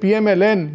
PMLN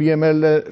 PML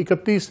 21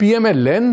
PMLN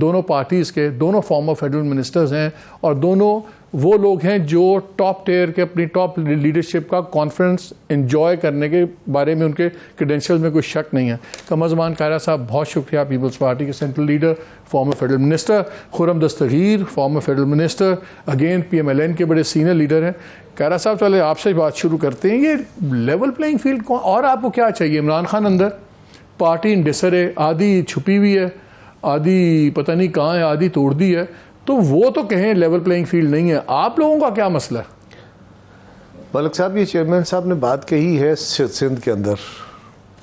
دونوں parties کے، دونوں فارمر فیڈرل منسٹرز ہیں اور دونوں وہ لوگ ہیں جو ٹاپ ٹیئر کے اپنی ٹاپ لیڈرشپ کا کانفیڈنس انجوائے کرنے کے بارے میں ان کے کریڈینشیل میں کوئی شک نہیں ہے. قمر زمان قاہرہ صاحب بہت شکریہ، پیپلز پارٹی کے central leader, former federal minister. Khurram Dastgir former federal minister, again PMLN کے بڑے سینئر لیڈر ہیں. قاہرہ صاحب چلے آپ سے بات شروع کرتے ہیں. یہ لیول پلینگ فیلڈ اور آپ کو کیا چاہیے؟ عمران خان اندر، پارٹی ان ڈسر ہے، آدھی چھپی ہوئی ہے، آدھی پتہ نہیں کہاں ہے، آدھی توڑ دی ہے، تو وہ تو کہیں لیول پلینگ فیلڈ نہیں ہے. آپ لوگوں کا کیا مسئلہ ہے؟ ملک صاحب، یہ چیئرمین صاحب نے بات کہی ہے سندھ کے اندر،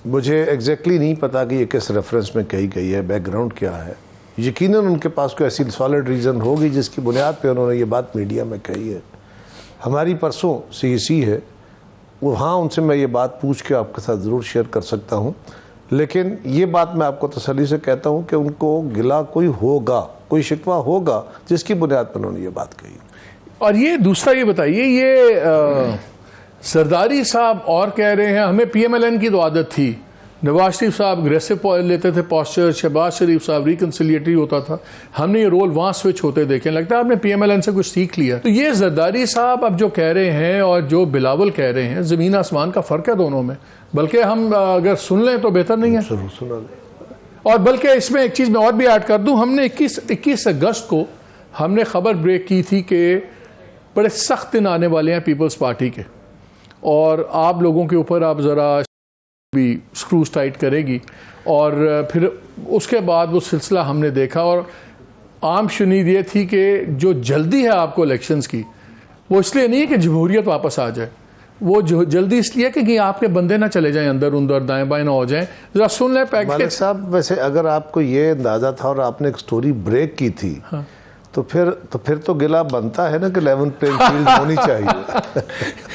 مجھے ایگزیکٹلی نہیں پتا کہ یہ کس ریفرنس میں کہی گئی ہے، بیک گراؤنڈ کیا ہے. یقیناً ان کے پاس کوئی ایسی سالڈ ریزن ہوگی جس کی بنیاد پہ انہوں نے یہ بات میڈیا میں کہی ہے. ہماری پرسوں CEC ہے، وہاں ان سے میں یہ بات پوچھ کے آپ کے ساتھ ضرور شیئر کر سکتا ہوں، لیکن یہ بات میں آپ کو تسلی سے کہتا ہوں کہ ان کو گلا کوئی ہوگا، کوئی شکوہ ہوگا جس کی بنیاد پر انہوں نے یہ بات کہی. اور یہ دوسرا یہ بتائیے، یہ زرداری صاحب اور کہہ رہے ہیں ہمیں PMLN کی تو عادت تھی، نواز شریف صاحب اگریسو لیتے تھے پوسچر، شہباز شریف صاحب ریکنسیلیٹری ہوتا تھا، ہم نے یہ رول وہاں سوئچ ہوتے دیکھیں، لگتا ہے آپ نے PMLN سے کچھ سیکھ لیا. تو یہ زرداری صاحب اب جو کہہ رہے ہیں اور جو بلاول کہہ رہے ہیں، زمین آسمان کا فرق ہے دونوں میں. بلکہ ہم اگر سن لیں تو بہتر نہیں ہے. ضرور سنا لیں. اور بلکہ اس میں ایک چیز میں اور بھی ایڈ کر دوں، ہم نے 21 اگست کو ہم نے خبر بریک کی تھی کہ بڑے سخت دن آنے والے ہیں پیپلز پارٹی کے، اور آپ لوگوں کے اوپر آپ ذرا بھی سکروز ٹائٹ کرے گی. اور پھر اس کے بعد وہ سلسلہ ہم نے دیکھا، اور عام شنید یہ تھی کہ جو جلدی ہے آپ کو الیکشنز کی، وہ اس لیے نہیں ہے کہ جمہوریت واپس آ جائے، وہ جلدی اس لیے کہ آپ کے بندے نہ چلے جائیں اندر اندر، دائیں بائیں نہ ہو جائیں. ذرا سن لیں پیکج. مالک صاحب، ویسے اگر آپ کو یہ اندازہ تھا اور آپ نے ایک سٹوری بریک کی تھی تو پھر تو گلا بنتا ہے نا کہ لیول پلینگ فیلڈ ہونی چاہیے.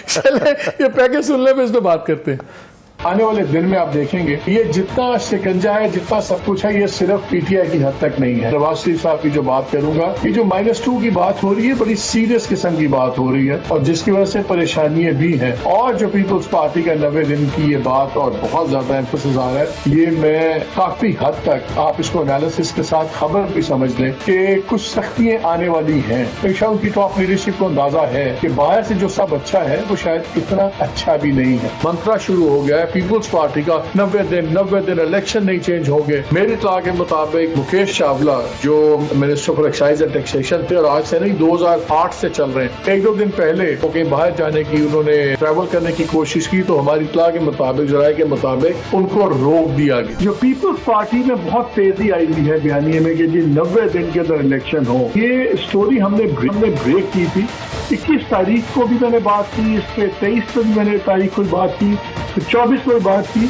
چلیں یہ پیکج سن لیں، پھر اس پہ بات کرتے ہیں. آنے والے دن میں آپ دیکھیں گے یہ جتنا شکنجا ہے، جتنا سب کچھ ہے، یہ صرف PTI کی حد تک نہیں ہے. نواز شریف صاحب کی جو بات کروں گا، یہ جو -2 کی بات ہو رہی ہے، بڑی سیریس قسم کی بات ہو رہی ہے، اور جس کی وجہ سے پریشانیاں بھی ہیں. اور جو پیپلز پارٹی کا 90 دن کی یہ بات اور بہت زیادہ ایمفسس آ رہا ہے، یہ میں کافی حد تک آپ اس کو انالیسس کے ساتھ خبر بھی سمجھ لیں کہ کچھ سختیاں آنے والی ہیں. شاید ان کی ٹاپ لیڈرشپ کو اندازہ ہے کہ باہر سے جو سب اچھا ہے وہ شاید اتنا اچھا بھی نہیں ہے. منترا شروع ہو گیا ہے پیپلز پارٹی کا، 90 دن الیکشن نہیں چینج ہوں گے. میری اطلاع کے مطابق مکیش چاولہ جو minister for excise and taxation تھے، اور آج سے نہیں 2008 سے چل رہے ہیں، 1-2 دن پہلے وہ کہیں باہر جانے کی انہوں نے ٹریول کرنے کی کوشش کی، تو ہماری اطلاع کے مطابق، ذرائع کے مطابق، ان کو روک دیا گیا. جو پیپلز پارٹی میں بہت تیزی آئی ہوئی ہے بیانیے میں کہ جی 90 دن کے اندر الیکشن ہو، یہ اسٹوری ہم نے بریک کی تھی. 21 تاریخ کو بھی میں نے بات کی اس پہ، 23 کو بھی میں نے تاریخ کو بات کی، 24 کو بات کی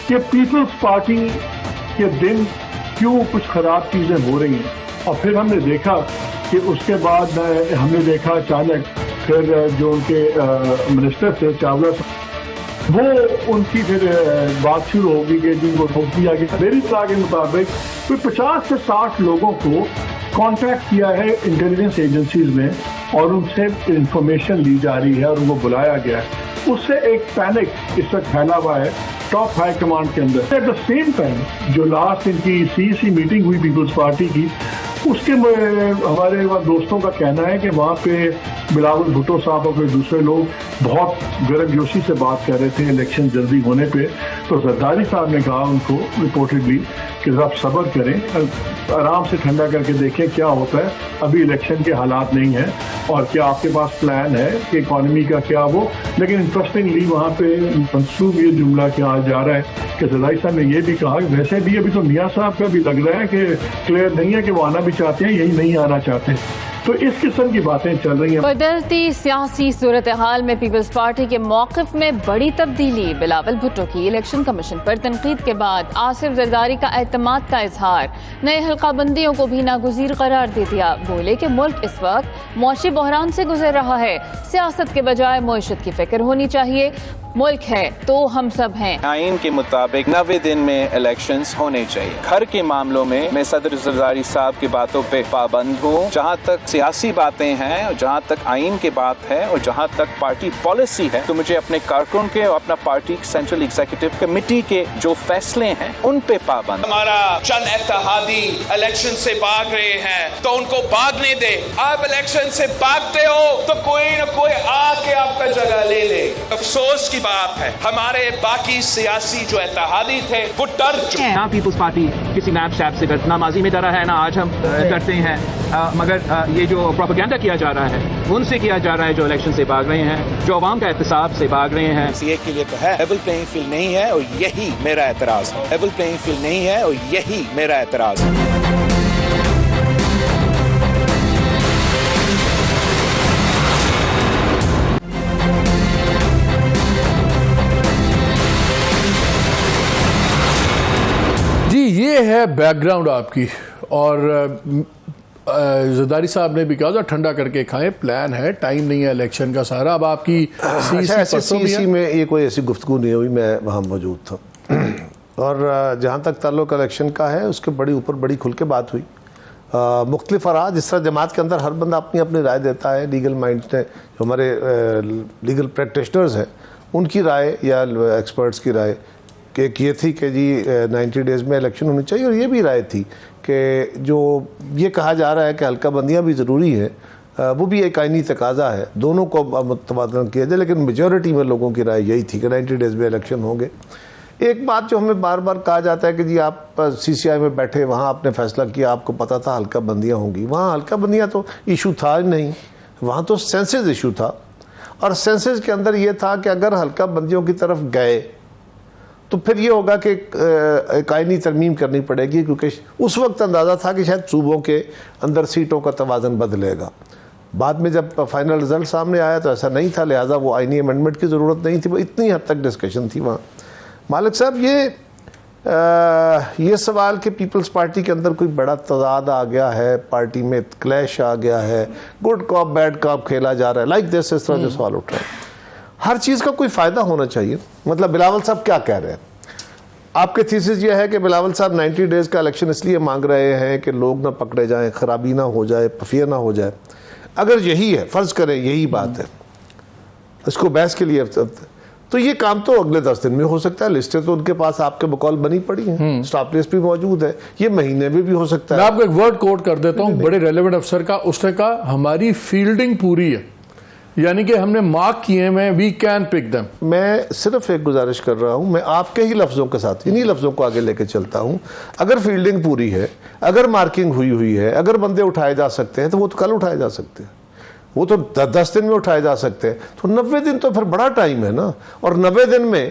کہ پیپلز پارٹی کے دن کیوں کچھ خراب چیزیں ہو رہی ہیں. اور پھر ہم نے دیکھا کہ اس کے بعد ہم نے دیکھا اچانک پھر جو ان کے منسٹر تھے چاولہ، وہ ان کی پھر بات شروع ہوگی کہ جن کو روک دیا گیا. میری اطلاع کے مطابق کوئی 50 سے 60 لوگوں کو کانٹیکٹ کیا ہے انٹیلیجنس ایجنسیز نے، اور ان سے انفارمیشن لی جا رہی ہے اور ان کو بلایا گیا ہے. اس سے ایک پینک اس وقت پھیلا ہوا ہے ٹاپ ہائی کمانڈ کے اندر. ایٹ دا سیم ٹائم جو لاسٹ ان کی CEC میٹنگ ہوئی پیپلز پارٹی کی، اس کے ہمارے دوستوں کا کہنا ہے کہ وہاں پہ بلاول بھٹو صاحب اور کوئی دوسرے لوگ بہت گرم جوشی سے بات کر رہے تھے الیکشن جلدی ہونے پہ. تو زرداری صاحب نے کہا ان کو رپورٹڈلی کہ آپ صبر کریں، آرام سے ٹھنڈا کر کے دیکھیں کیا ہوتا ہے، ابھی الیکشن کے حالات نہیں ہیں، اور کیا آپ کے پاس پلان ہے کہ اکانومی کا کیا وہ. لیکن انٹرسٹنگلی وہاں پہ منسوخ یہ جملہ کیا جا رہا ہے کہ زرداری صاحب نے یہ بھی کہا کہ ویسے بھی ابھی تو میاں صاحب کا بھی لگ رہا ہے کہ کلیئر نہیں ہے کہ وہ آنا بھی چاہتے ہیں، یہی نہیں آنا چاہتے. تو اس قسم کی باتیں چل رہی ہیں. بدلتی سیاسی صورتحال میں پیپلز پارٹی کے موقف میں بڑی تبدیلی. بلاول بھٹو کی الیکشن کمیشن پر تنقید کے بعد آصف زرداری کا اعتماد کا اظہار. نئے حلقہ بندیوں کو بھی ناگزیر قرار دے دیا. بولے کہ ملک اس وقت معاشی بحران سے گزر رہا ہے، سیاست کے بجائے معیشت کی فکر ہونی چاہیے. ملک ہے تو ہم سب ہیں۔ آئین کے مطابق 90 دن میں الیکشنز ہونے چاہیے۔ گھر کے معاملوں میں صدر زرداری صاحب کی باتوں پہ پابند ہوں۔ جہاں تک سیاسی باتیں ہیں اور جہاں تک آئین کی بات ہے اور جہاں تک پارٹی پالیسی ہے تو مجھے اپنے کارکن کے اور اپنا پارٹی سینٹرل ایگزیکٹو کمیٹی کے جو فیصلے ہیں ان پہ پابند۔ ہمارا چند اتحادی الیکشن سے بھاگ رہے ہیں تو ان کو بھاگنے دے۔ آپ الیکشن سے بھاگتے ہو تو کوئی نہ کوئی آ کے آپ کا جگہ لے لے۔ افسوس کی بات ہے ہمارے باقی سیاسی جو اتحادی تھے وہ ڈر چکے ہیں۔ نہ پیپلز پارٹی کسی میپ شیپ سے نہ ماضی میں ڈرا ہے نہ آج ہم کرتے ہیں، مگر یہ جو پروپیگنڈا کیا جا رہا ہے ان سے کیا جا رہا ہے جو الیکشن سے بھاگ رہے ہیں، جو عوام کا احتساب سے بھاگ رہے ہیں۔ ایک کے لیے تو ہے لیول پلینگ فیلڈ نہیں ہے اور یہی میرا اعتراض ہے۔ لیول پلینگ فیلڈ نہیں ہے اور یہی میرا اعتراض ہے۔ جی یہ ہے بیک گراؤنڈ آپ کی، اور زرداری صاحب نے بھی کہا تھا ٹھنڈا کر کے کھائیں، پلان ہے، ٹائم نہیں ہے الیکشن کا سارا۔ اب آپ کی سی میں یہ کوئی ایسی گفتگو نہیں ہوئی، میں وہاں موجود تھا، اور جہاں تک تعلق الیکشن کا ہے اس کے بڑی اوپر بڑی کھل کے بات ہوئی۔ مختلف آراء، جس طرح جماعت کے اندر ہر بندہ اپنی اپنی رائے دیتا ہے، لیگل مائنڈ نے جو ہمارے لیگل پریکٹیشنرز ہیں ان کی رائے یا ایکسپرٹس کی رائے کہ ایک یہ تھی کہ جی 90 ڈیز میں الیکشن ہونی چاہیے، اور یہ بھی رائے تھی کہ جو یہ کہا جا رہا ہے کہ حلقہ بندیاں بھی ضروری ہے وہ بھی ایک آئینی تقاضا ہے، دونوں کو متبادل کیا جائے، لیکن میجورٹی میں لوگوں کی رائے یہی تھی کہ 90 ڈیز میں الیکشن ہوں گے۔ ایک بات جو ہمیں بار بار کہا جاتا ہے کہ جی آپ سی سی آئی میں بیٹھے، وہاں آپ نے فیصلہ کیا، آپ کو پتا تھا حلقہ بندیاں ہوں گی۔ وہاں حلقہ بندیاں تو ایشو تھا نہیں، وہاں تو سینسز ایشو تھا، اور سینسز کے اندر یہ تھا کہ اگر حلقہ بندیوں کی طرف گئے تو پھر یہ ہوگا کہ ایک آئینی ترمیم کرنی پڑے گی، کیونکہ اس وقت اندازہ تھا کہ شاید صوبوں کے اندر سیٹوں کا توازن بدلے گا۔ بعد میں جب فائنل رزلٹ سامنے آیا تو ایسا نہیں تھا، لہٰذا وہ آئینی امینڈمنٹ کی ضرورت نہیں تھی، وہ اتنی حد تک ڈسکشن تھی وہاں۔ مالک صاحب یہ سوال کہ پیپلز پارٹی کے اندر کوئی بڑا تضاد آ گیا ہے، پارٹی میں کلیش آ گیا ہے، گڈ کاپ بیڈ کاپ کھیلا جا رہا ہے، لائک دس، اس طرح جو سوال اٹھ رہا ہے، ہر چیز کا کوئی فائدہ ہونا چاہیے۔ مطلب بلاول صاحب کیا کہہ رہے ہیں؟ آپ کے تھیسس یہ ہے کہ بلاول صاحب 90 ڈیز کا الیکشن اس لیے مانگ رہے ہیں کہ لوگ نہ پکڑے جائیں، خرابی نہ ہو جائے، پفیر نہ ہو جائے۔ اگر یہی ہے، فرض کریں یہی بات ہے، اس کو بحث کے لیے تو یہ کام تو اگلے 10 دن میں ہو سکتا ہے۔ لسٹیں تو ان کے پاس آپ کے بقول بنی پڑی ہیں، سٹاپ لسٹ بھی موجود ہے، یہ مہینے میں بھی ہو سکتا ہے۔ میں آپ کو ایک ورڈ کوٹ کر دیتا ہوں بڑے ریلیونٹ افسر کا، اس نے کہا ہماری فیلڈنگ پوری ہے، یعنی کہ ہم نے مارک کیے ہیں، وی کین پک دم۔ میں صرف ایک گزارش کر رہا ہوں، میں آپ کے ہی لفظوں کے ساتھ انہی لفظوں کو آگے لے کے چلتا ہوں۔ اگر فیلڈنگ پوری ہے، اگر مارکنگ ہوئی ہے، اگر بندے اٹھائے جا سکتے ہیں تو وہ تو کل اٹھائے جا سکتے ہیں، وہ تو 10 دن میں اٹھائے جا سکتے ہیں، تو 90 دن تو پھر بڑا ٹائم ہے نا۔ اور 90 دن میں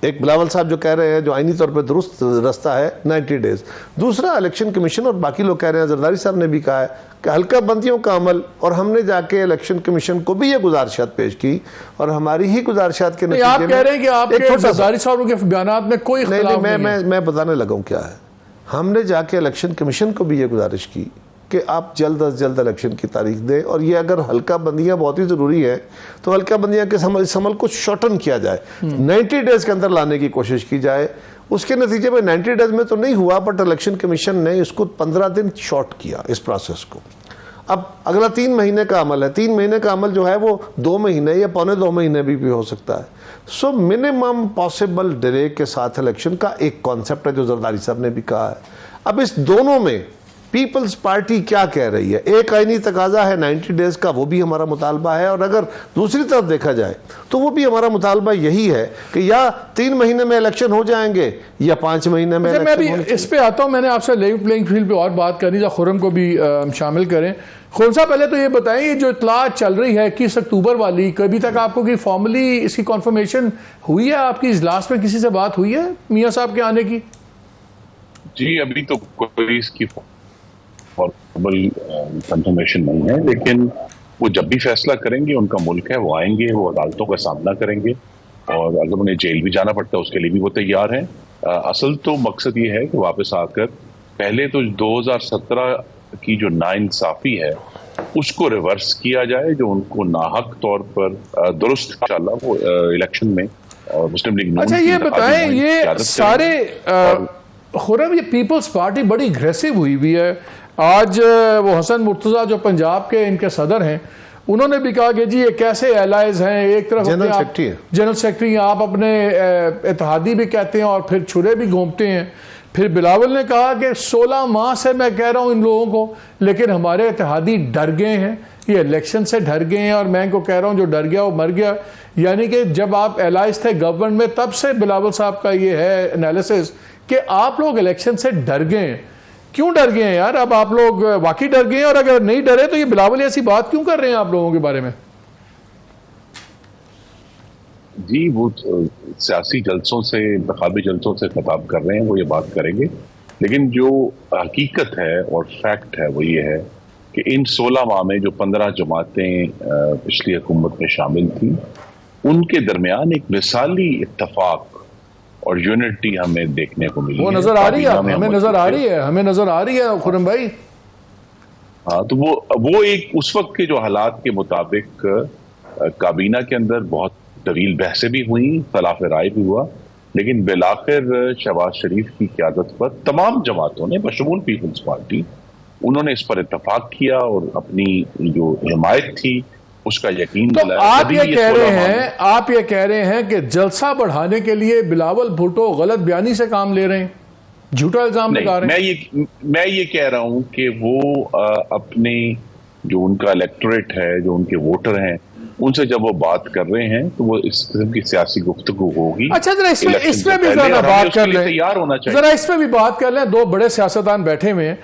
ایک بلاول صاحب جو کہہ رہے ہیں جو آئینی طور پہ درست رستہ ہے 90 ڈیز، دوسرا الیکشن کمیشن اور باقی لوگ کہہ رہے ہیں، زرداری صاحب نے بھی کہا ہے کہ حلقہ بندیوں کا عمل، اور ہم نے جا کے الیکشن کمیشن کو بھی یہ گزارشات پیش کی، اور ہماری ہی گزارشات کے نتیجے میں آپ کہہ رہے ہیں کہ آپ کے زرداری صاحب کے بیانات میں کوئی اختلاف نہیں ہے۔ میں بتانے لگا ہوں کیا ہے۔ ہم نے جا کے الیکشن کمیشن کو بھی یہ گزارش کی کہ آپ جلد از جلد الیکشن کی تاریخ دیں، اور یہ اگر حلقہ بندیاں بہت ہی ضروری ہے تو حلقہ بندیاں کے اس عمل کو شارٹن کیا جائے، 90 ڈیز کے اندر لانے کی کوشش کی جائے۔ اس کے نتیجے میں 90 ڈیز میں تو نہیں ہوا، بٹ الیکشن کمیشن نے اس کو 15 دن شارٹ کیا اس پروسیس کو۔ اب اگلا 3 مہینے کا عمل ہے، 3 مہینے کا عمل جو ہے وہ 2 مہینے یا پونے 2 مہینے بھی ہو سکتا ہے۔ سو منیمم پاسبل ڈیلے کے ساتھ الیکشن کا ایک کانسیپٹ ہے جو زرداری صاحب نے بھی کہا ہے۔ اب اس دونوں میں پیپلز پارٹی کیا کہہ رہی ہے؟ ایک آئینی تقاضا ہے 90 ڈیز کا، وہ بھی ہمارا مطالبہ ہے، اور اگر دوسری طرف دیکھا جائے تو وہ بھی ہمارا مطالبہ یہی ہے کہ یا 3 مہینے میں الیکشن ہو جائیں گے یا 5 مہینے میں میں بھی اس پہ آتا ہوں۔ میں نے آپ سے لیول پلینگ فیلڈ پہ اور بات کرنی تھا، خرم کو بھی شامل کریں۔ خرم صاحب پہلے تو یہ بتائیں، یہ جو اطلاعات چل رہی ہے 21 اکتوبر والی، کبھی تک آپ کو کوئی فارملی اس کی کنفرمیشن ہوئی ہے؟ آپ کی اجلاس میں کسی سے بات ہوئی ہے میاں صاحب کے آنے کی؟ جی ابھی تو کوئی اس کی فارمل کنفرمیشن نہیں ہے، لیکن وہ جب بھی فیصلہ کریں گے، ان کا ملک ہے، وہ آئیں گے، وہ عدالتوں کا سامنا کریں گے، اور اگر انہیں جیل بھی جانا پڑتا ہے اس کے لیے بھی وہ تیار ہیں۔ اصل تو مقصد یہ ہے کہ واپس آ کر، پہلے تو 2017 کی جو ناانصافی ہے اس کو ریورس کیا جائے, جو ان کو ناحق طور پر درست انشاءاللہ وہ الیکشن میں مسلم لیگ نون. اچھا یہ بتائیں, یہ سارے خورم یہ پیپلز پارٹی بڑی اگریسو ہوئی ہے. آج وہ حسن مرتضیٰ جو پنجاب کے ان کے صدر ہیں, انہوں نے بھی کہا کہ جی یہ کیسے ایلائز ہیں, ایک طرف جنرل سیکرٹری آپ اپنے اتحادی بھی کہتے ہیں اور پھر چھرے بھی گھومتے ہیں. پھر بلاول نے کہا کہ 16 ماہ سے میں کہہ رہا ہوں ان لوگوں کو, لیکن ہمارے اتحادی ڈر گئے ہیں, یہ الیکشن سے ڈر گئے ہیں, اور میں ان کو کہہ رہا ہوں جو ڈر گیا وہ مر گیا. یعنی کہ جب آپ ایلائز تھے گورنمنٹ میں تب سے بلاول صاحب کا یہ ہے انالیسس کہ آپ لوگ الیکشن سے ڈر گئے ہیں. کیوں ڈر گئے ہیں یار؟ اب آپ لوگ واقعی ڈر گئے ہیں, اور اگر نہیں ڈرے تو یہ بلاول ایسی بات کیوں کر رہے ہیں آپ لوگوں کے بارے میں؟ جی وہ سیاسی جلسوں سے, انتخابی جلسوں سے خطاب کر رہے ہیں, وہ یہ بات کریں گے, لیکن جو حقیقت ہے اور فیکٹ ہے وہ یہ ہے کہ ان 16 ماہ میں جو 15 جماعتیں پچھلی حکومت میں شامل تھیں ان کے درمیان ایک مثالی اتفاق اور یونٹی ہمیں دیکھنے کو ملی. وہ نظر آ رہی ہے, ہمیں نظر آ رہی ہے, ہمیں نظر آ رہی ہے خرم بھائی. ہاں تو وہ ایک اس وقت کے جو حالات کے مطابق کابینہ کے اندر بہت طویل بحثیں بھی ہوئیں, خلاف رائے بھی ہوا, لیکن بالآخر شہباز شریف کی قیادت پر تمام جماعتوں نے بشمول پیپلز پارٹی انہوں نے اس پر اتفاق کیا اور اپنی جو حمایت تھی اس کا یقین دلایا. تو آپ یہ کہہ رہے ہیں کہ جلسہ بڑھانے کے لیے بلاول بھٹو غلط بیانی سے کام لے رہے ہیں, جھوٹا الزام لگا رہے ہیں؟ میں یہ کہہ رہا ہوں کہ وہ اپنے جو ان کا الیکٹوریٹ ہے, جو ان کے ووٹر ہیں, ان سے جب وہ بات کر رہے ہیں تو وہ اس قسم کی سیاسی گفتگو ہوگی. اچھا ذرا اس پہ بھی ذرا بات کر لیں, ذرا اس پہ بھی بات کر لیں. دو بڑے سیاستدان بیٹھے ہوئے ہیں,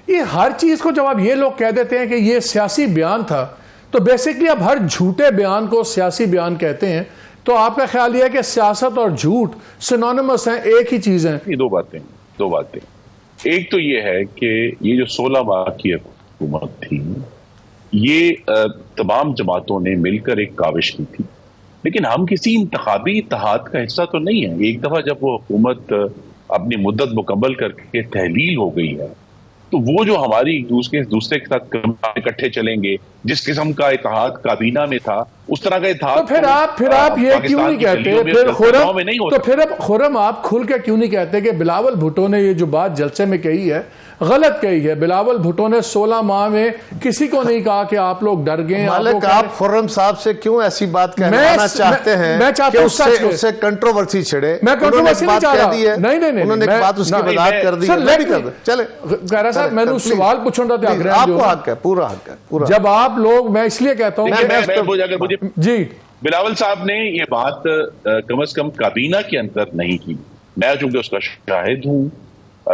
یہ ہر چیز کو جب آپ یہ لوگ کہہ دیتے ہیں کہ یہ سیاسی بیان تھا, تو بیسکلی اب ہر جھوٹے بیان کو سیاسی بیان کہتے ہیں, تو آپ کا خیال یہ ہے کہ سیاست اور جھوٹ سینونیمس ہیں, ایک ہی چیز ہیں؟ یہ دو باتیں. ایک تو یہ ہے کہ یہ جو 16 ماہ کی حکومت تھی یہ تمام جماعتوں نے مل کر ایک کاوش کی تھی, لیکن ہم کسی انتخابی اتحاد کا حصہ تو نہیں ہیں. ایک دفعہ جب وہ حکومت اپنی مدت مکمل کر کے تحلیل ہو گئی ہے تو وہ جو ہماری ایک دوسرے کے ساتھ اکٹھے چلیں گے, جس قسم کا اتحاد کابینہ میں تھا اس طرح کا اتحاد, تو پھر آپ یہ کیوں نہیں کہتے؟ تو پھر خرم آپ کھل کے کیوں نہیں کہتے کہ بلاول بھٹو نے یہ جو بات جلسے میں کہی ہے غلط کہی ہے؟ بلاول بھٹو نے 16 ماہ میں کسی کو نہیں کہا کہ آپ لوگ ڈر گئے. مالک آپ خرم صاحب سے کیوں ایسی بات کہنا چاہتے ہیں؟ میں چاہتا ہوں اس سے کنٹروورسی چھڑے. میں کنٹروورسی نہیں چاہ رہا. نہیں انہوں نے ایک بات اس کی وضاحت کر دی. چلے خیرہ صاحب میں نے سوال پوچھنا تھا, آپ کو حق ہے, پورا حق ہے. جب آپ لوگ, میں اس لیے کہتا ہوں جی بلاول صاحب نے یہ بات کم از کم کابینہ کے اندر نہیں کی, میں چونکہ اس کا شاہد ہوں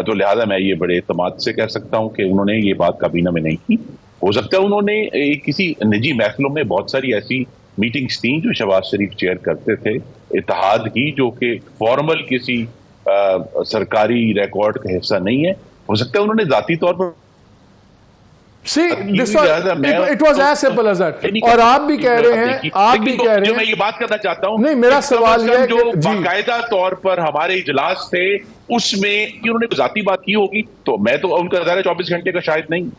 تو لہذا میں یہ بڑے اعتماد سے کہہ سکتا ہوں کہ انہوں نے یہ بات کابینہ میں نہیں کی. ہو سکتا ہے انہوں نے کسی نجی محفلوں میں, بہت ساری ایسی میٹنگز تھیں جو شہباز شریف چیئر کرتے تھے اتحاد کی, جو کہ فارمل کسی سرکاری ریکارڈ کا حصہ نہیں ہے, ہو سکتا ہے انہوں نے ذاتی طور پر it was as simple as that. اور آپ بھی کہہ رہے ہیں, میں یہ بات کرنا چاہتا ہوں, نہیں میرا سوال یہ ہے جو باقاعدہ طور پر ہمارے اجلاس تھے اس میں انہوں نے ذاتی بات کی ہوگی, تو میں تو ان کا 24 گھنٹے کا شاہد نہیں.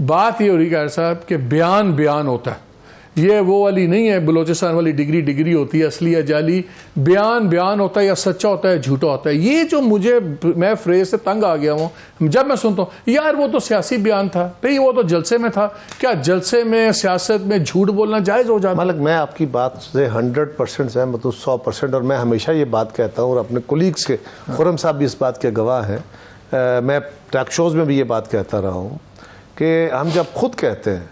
بات یہ ہو رہی ہے صاحب کہ بیان ہوتا ہے, یہ وہ والی نہیں ہے بلوچستان والی ڈگری ہوتی ہے اصلی یا جعلی. بیان ہوتا ہے, یا سچا ہوتا ہے جھوٹا ہوتا ہے. یہ جو میں فریز سے تنگ آ گیا ہوں جب میں سنتا ہوں یار وہ تو سیاسی بیان تھا, نہیں وہ تو جلسے میں تھا. کیا جلسے میں سیاست میں جھوٹ بولنا جائز ہو جاتا؟ مالک میں آپ کی بات سے 100% سہمت ہوں, 100%. اور میں ہمیشہ یہ بات کہتا ہوں, اور اپنے کولیگز کے, خرم صاحب بھی اس بات کے گواہ ہیں, میں ٹاک شوز میں بھی یہ بات کہتا رہا ہوں کہ ہم جب خود کہتے ہیں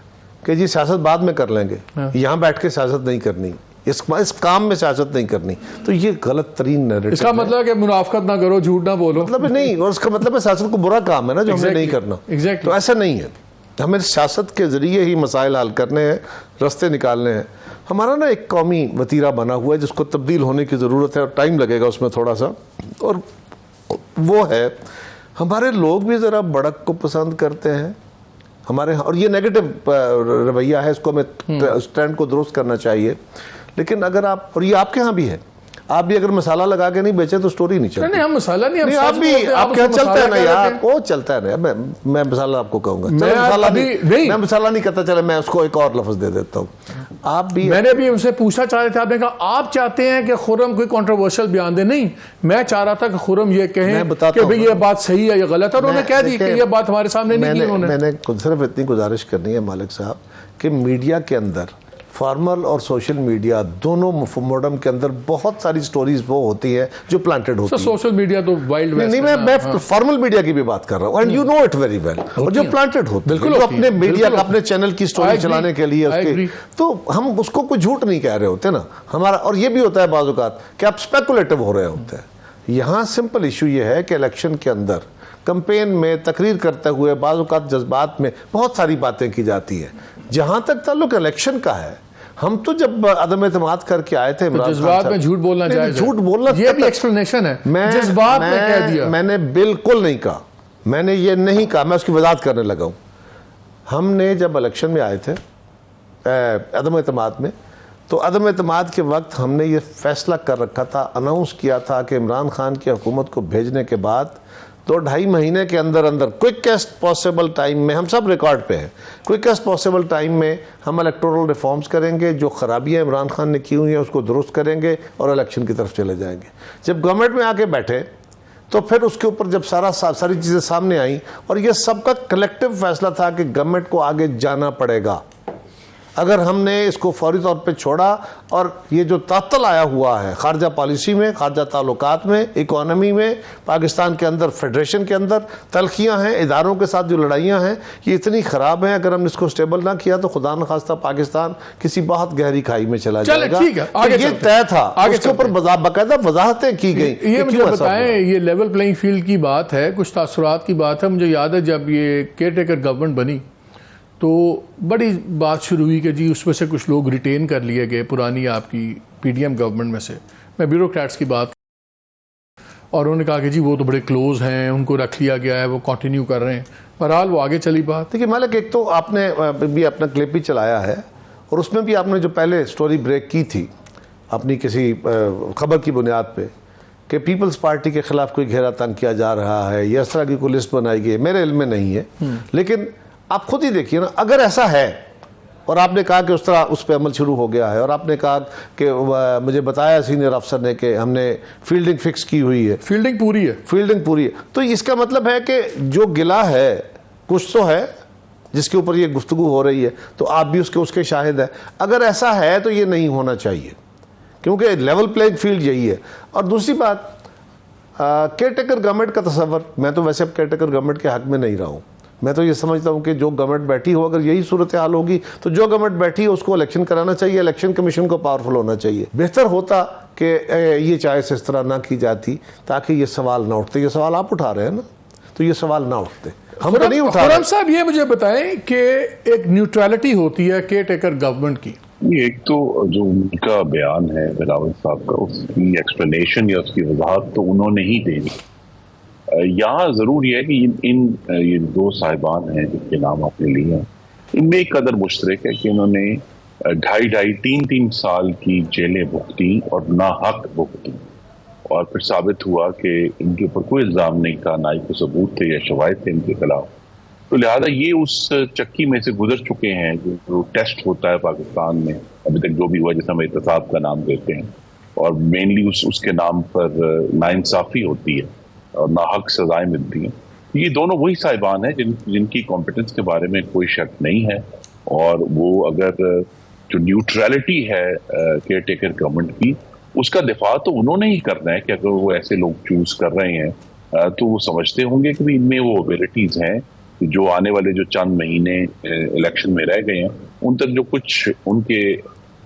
کہ جی سیاست بعد میں کر لیں گے, یہاں بیٹھ کے سیاست نہیں کرنی, اس کام میں سیاست نہیں کرنی, تو یہ غلط ترین نیریٹو ہے. اس کا مطلب ہے کہ منافقت نہ کرو, جھوٹ نہ بولو, مطلب نہیں. اور اس کا مطلب ہے سیاست کو برا کام ہے نا جو ہمیں نہیں کرنا. تو ایسا نہیں ہے, ہمیں سیاست کے ذریعے ہی مسائل حل کرنے ہیں, رستے نکالنے ہیں. ہمارا نا ایک قومی وتیرہ بنا ہوا ہے جس کو تبدیل ہونے کی ضرورت ہے, اور ٹائم لگے گا اس میں تھوڑا سا. اور وہ ہے ہمارے لوگ بھی ذرا بڑک کو پسند کرتے ہیں, ہمارے اور یہ نیگیٹو رویہ ہے، اس کو ہمیں اس ٹرینڈ کو درست کرنا چاہیے. لیکن اگر آپ، اور یہ آپ کے ہاں بھی ہے، آپ بھی اگر مسالہ لگا کے نہیں بیچے تو سٹوری نہیں چلتی. نہیں ہم مسالہ نہیں، آپ بھی آپ کے چلتا ہے نا یار، وہ چلتا ہے نا. میں مسالہ آپ کو کہوں گا، میں مسالہ نہیں کہتا، چلے میں اس کو ایک اور لفظ دے دیتا ہوں. آپ بھی، میں نے بھی ان سے پوچھنا چاہ رہے تھے، آپ نے کہا آپ چاہتے ہیں کہ خرم کوئی کنٹروورشل بیان دے. نہیں، میں چاہ رہا تھا کہ خرم یہ کہیں کہ بھئی یہ بات صحیح ہے یا غلط ہے، اور انہوں نے کہہ دی کہ یہ بات ہمارے سامنے نہیں کی. میں نے صرف اتنی گزارش کرنی ہے مالک صاحب کہ میڈیا کے اندر، فارمل اور سوشل میڈیا دونوں موڈم کے اندر بہت ساری سٹوریز وہ ہوتی ہیں جو پلانٹڈ ہوتی ہیں. سوشل میڈیا تو وائلڈ ویسٹ، نہیں میں فارمل میڈیا کی بھی بات کر رہا ہوں، and you know it very well. اور جو پلانٹڈ ہوتی ہے، جو اپنے میڈیا کا اپنے چینل کی سٹوری چلانے کے لیے اس کے، تو ہم اس کو کوئی جھوٹ نہیں کہہ رہے ہوتے نا ہمارا. اور یہ بھی ہوتا ہے بعض اوقات کہ آپ اسپیکولیٹو ہو رہے ہوتے ہیں. یہاں سمپل ایشو یہ ہے کہ الیکشن کے اندر کمپین میں تقریر کرتے ہوئے بعض اوقات جذبات میں بہت ساری باتیں کی جاتی ہیں. جہاں تک تعلق الیکشن کا ہے، ہم تو جب عدم اعتماد کر کے آئے تھے، جذبات میں جھوٹ بولنا جائز ہے، جھوٹ بولنا یہ بھی ایکسپلینیشن ہے. جذبات میں کہہ دیا، میں نے بالکل نہیں کہا، میں نے یہ نہیں کہا، میں اس کی وضاحت کرنے لگا ہوں. ہم نے جب الیکشن میں آئے تھے عدم اعتماد میں، تو عدم اعتماد کے وقت ہم نے یہ فیصلہ کر رکھا تھا، اناؤنس کیا تھا کہ عمران خان کی حکومت کو بھیجنے کے بعد 2-2.5 مہینے کے اندر کوئکسٹ پاسبل ٹائم میں، ہم سب ریکارڈ پہ ہیں، کوئکسٹ پاسبل ٹائم میں ہم الیکٹورل ریفارمز کریں گے، جو خرابیاں عمران خان نے کی ہوئی ہیں اس کو درست کریں گے اور الیکشن کی طرف چلے جائیں گے. جب گورنمنٹ میں آ کے بیٹھے تو پھر اس کے اوپر جب ساری چیزیں سامنے آئیں، اور یہ سب کا کلیکٹیو فیصلہ تھا کہ گورنمنٹ کو آگے جانا پڑے گا. اگر ہم نے اس کو فوری طور پہ چھوڑا، اور یہ جو تعطل آیا ہوا ہے خارجہ پالیسی میں، خارجہ تعلقات میں، اکانومی میں، پاکستان کے اندر، فیڈریشن کے اندر تلخیاں ہیں، اداروں کے ساتھ جو لڑائیاں ہیں، یہ اتنی خراب ہیں. اگر ہم اس کو سٹیبل نہ کیا تو خدا نخواستہ پاکستان کسی بہت گہری کھائی میں چلا جائے گا. یہ طے تھا، اس کے اوپر باقاعدہ وضاحتیں کی گئی. یہ مجھے بتائیں، یہ لیول پلینگ فیلڈ کی بات ہے، کچھ تاثرات کی بات ہے. مجھے یاد ہے جب یہ کیئر ٹیکر گورنمنٹ بنی تو بڑی بات شروع ہوئی کہ جی اس میں سے کچھ لوگ ریٹین کر لیے گئے پرانی آپ کی پی ڈی ایم گورنمنٹ میں سے. میں بیوروکریٹس کی بات، اور انہوں نے کہا کہ جی وہ تو بڑے کلوز ہیں، ان کو رکھ لیا گیا ہے، وہ کنٹینیو کر رہے ہیں. بہرحال وہ آگے چلی بات. دیکھیے مالک، ایک تو آپ نے بھی اپنا کلپ بھی چلایا ہے، اور اس میں بھی آپ نے جو پہلے سٹوری بریک کی تھی اپنی کسی خبر کی بنیاد پہ کہ پیپلز پارٹی کے خلاف کوئی گھیرا تنگ کیا جا رہا ہے، یا اس طرح کی کوئی لسٹ بنائی گئی، میرے علم میں نہیں ہے. لیکن آپ خود ہی دیکھیے نا، اگر ایسا ہے، اور آپ نے کہا کہ اس طرح اس پہ عمل شروع ہو گیا ہے، اور آپ نے کہا کہ مجھے بتایا سینئر افسر نے کہ ہم نے فیلڈنگ فکس کی ہوئی ہے، فیلڈنگ پوری ہے، تو اس کا مطلب ہے کہ جو گلا ہے کچھ تو ہے جس کے اوپر یہ گفتگو ہو رہی ہے، تو آپ بھی اس کے شاہد ہیں. اگر ایسا ہے تو یہ نہیں ہونا چاہیے، کیونکہ لیول پلینگ فیلڈ یہی ہے. اور دوسری بات، کیئر ٹیکر گورنمنٹ کا تصور، میں تو ویسے اب کیئر ٹیکر گورنمنٹ کے حق میں نہیں رہا ہوں. میں تو یہ سمجھتا ہوں کہ جو گورنمنٹ بیٹھی ہو، اگر یہی صورتحال ہوگی تو جو گورنمنٹ بیٹھی ہو اس کو الیکشن کرانا چاہیے، الیکشن کمیشن کو پاورفل ہونا چاہیے. بہتر ہوتا کہ یہ چوائس اس طرح نہ کی جاتی تاکہ یہ سوال نہ اٹھتے. یہ سوال آپ اٹھا رہے ہیں نا، تو یہ سوال نہ اٹھتے، ہم تو نہیں اٹھا رہے. خرم صاحب یہ مجھے بتائیں کہ ایک نیوٹرلٹی ہوتی ہے کیئر ٹیکر گورنمنٹ کی. ایک تو جو ان کا بیان ہے بلاول صاحب کا، اس کی ایکسپلینیشن یا اس کی وضاحت تو انہوں نے ہی دینی. یہاں ضرور یہ ہے کہ یہ دو صاحبان ہیں جن کے نام آپ نے لیے ہیں، ان میں ایک قدر مشترک ہے کہ انہوں نے 2.5-3 سال کی جیلیں بھگتی اور ناحق بھگتی، اور پھر ثابت ہوا کہ ان کے اوپر کوئی الزام نہیں تھا، نہ ہی کوئی ثبوت تھے یا شواہد تھے ان کے خلاف. تو لہٰذا یہ اس چکی میں سے گزر چکے ہیں جو ٹیسٹ ہوتا ہے پاکستان میں ابھی تک جو بھی ہوا، جیسے ہم احتساب کا نام دیتے ہیں، اور مینلی اس کے نام پر ناانصافی ہوتی ہے اور ناحق سزائیں ملتی ہیں. یہ دونوں وہی صاحبان ہیں جن کی کمپیٹنس کے بارے میں کوئی شک نہیں ہے، اور وہ اگر جو نیوٹرلٹی ہے کیئر ٹیکر گورنمنٹ کی، اس کا دفاع تو انہوں نے ہی کرنا ہے. کہ اگر وہ ایسے لوگ چوز کر رہے ہیں تو وہ سمجھتے ہوں گے کہ ان میں وہ ابیلٹیز ہیں جو آنے والے جو چند مہینے الیکشن میں رہ گئے ہیں ان تک جو کچھ ان کے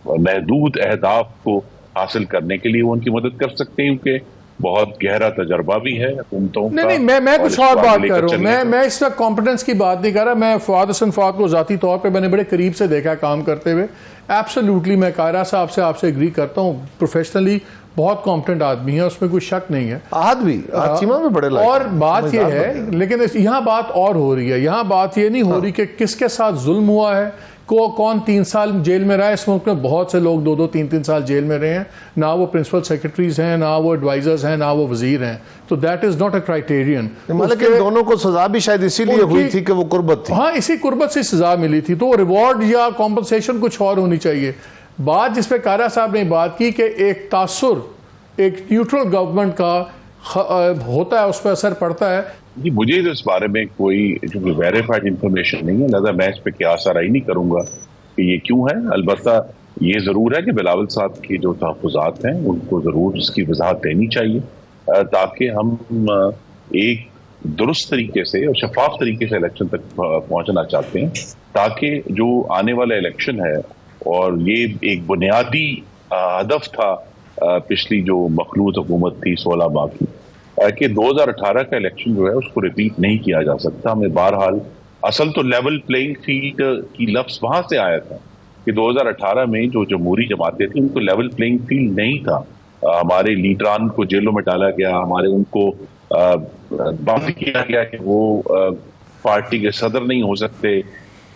محدود اہداف کو حاصل کرنے کے لیے وہ ان کی مدد کر سکتے ہیں، کیونکہ بہت گہرا تجربہ بھی ہے حکومتوں کا. نہیں میں کچھ اور بات کر رہا ہوں. میں اس وقت کمپیٹنس کی بات نہیں کر رہا. میں فواد حسن فواد کو ذاتی طور پہ میں نے بڑے قریب سے دیکھا کام کرتے ہوئے. ایبسلیوٹلی میں قاہرہ صاحب سے آپ سے اگری کرتا ہوں. پروفیشنلی بہت کمپٹنٹ آدمی ہے، اس میں کوئی شک نہیں ہے. آدمی چیمہ میں بڑے لائق. اور بات یہ ہے لیکن یہاں بات اور ہو رہی ہے، یہاں بات یہ نہیں ہو رہی کہ کس کے ساتھ ظلم ہوا ہے، کون 3 سال جیل میں رہا ہے. اس ملک میں بہت سے لوگ 2-3 سال جیل میں رہے ہیں، نہ وہ پرنسپل سیکرٹریز ہیں، نہ وہ ایڈوائزرز ہیں، نہ وہ وزیر ہیں. تو that is not a criterion. لیکن دونوں کو سزا بھی شاید اسی لیے ہوئی تھی کہ وہ قربت تھی. ہاں، اسی قربت سے سزا ملی تھی، تو ریوارڈ یا کمپنسیشن کچھ اور ہونی چاہیے. بات جس پہ کارا صاحب نے بات کی کہ ایک تاثر ایک نیوٹرل گورنمنٹ کا ہوتا ہے، اس پہ اثر پڑتا ہے. جی مجھے تو اس بارے میں کوئی ویریفائڈ انفارمیشن نہیں ہے، لہٰذا میں اس پہ قیاس آرائی نہیں کروں گا کہ یہ کیوں ہے. البتہ یہ ضرور ہے کہ بلاول صاحب کی جو تحفظات ہیں ان کو ضرور اس کی وضاحت دینی چاہیے تاکہ ہم ایک درست طریقے سے اور شفاف طریقے سے الیکشن تک پہنچنا چاہتے ہیں، تاکہ جو آنے والا الیکشن ہے، اور یہ ایک بنیادی ہدف تھا پچھلی جو مخلوط حکومت تھی 16 ماہ کی، کہ 2018 کا الیکشن جو ہے اس کو ریپیٹ نہیں کیا جا سکتا. ہمیں بہرحال اصل تو لیول پلینگ فیلڈ کی لفظ وہاں سے آیا تھا کہ 2018 میں جو جمہوری جماعتیں تھیں ان کو لیول پلینگ فیلڈ نہیں تھا. ہمارے لیڈران کو جیلوں میں ڈالا گیا، ہمارے ان کو بند کیا گیا کہ وہ پارٹی کے صدر نہیں ہو سکتے.